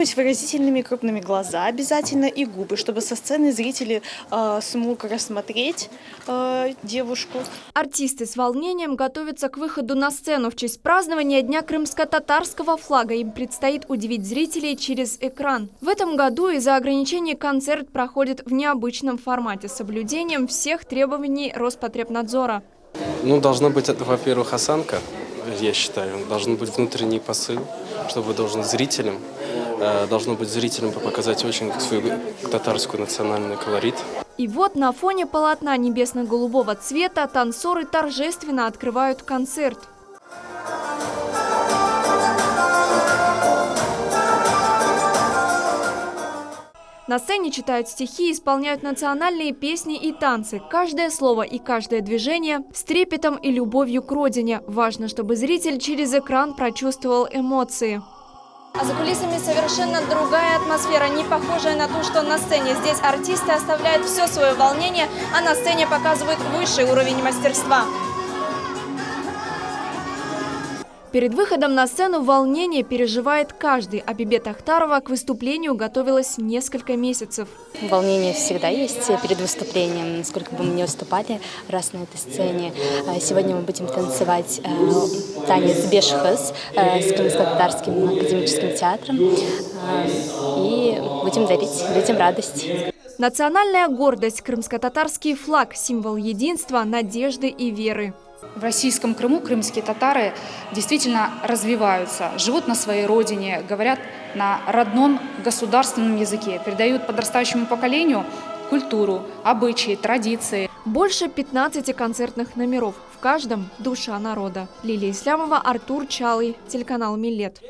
Быть выразительными крупными глаза обязательно и губы, чтобы со сцены зрители смог рассмотреть девушку. Артисты с волнением готовятся к выходу на сцену. В честь празднования Дня крымско-татарского флага им предстоит удивить зрителей через экран. В этом году из-за ограничений концерт проходит в необычном формате с соблюдением всех требований Роспотребнадзора. Должна быть, во-первых, осанка, я считаю, должен быть внутренний посыл, чтобы должно быть зрителям показать очень свой татарский национальный колорит. И вот на фоне полотна небесно-голубого цвета танцоры торжественно открывают концерт. На сцене читают стихи, исполняют национальные песни и танцы. Каждое слово и каждое движение с трепетом и любовью к родине. Важно, чтобы зритель через экран прочувствовал эмоции. А за кулисами совершенно другая атмосфера, не похожая на ту, что на сцене. Здесь артисты оставляют все свое волнение, а на сцене показывают высший уровень мастерства. Перед выходом на сцену волнение переживает каждый. А Бибет Ахтарова к выступлению готовилась несколько месяцев. Волнение всегда есть перед выступлением, сколько бы мы ни выступали раз на этой сцене. Сегодня мы будем танцевать танец «Беш-хыз» с Крымско-татарским академическим театром и будем дарить людям радость. Национальная гордость – крымско-татарский флаг – символ единства, надежды и веры. В российском Крыму крымские татары действительно развиваются, живут на своей родине, говорят на родном государственном языке, передают подрастающему поколению культуру, обычаи, традиции. Больше 15 концертных номеров. В каждом – душа народа. Лилия Ислямова, Артур Чалый, телеканал «Миллет».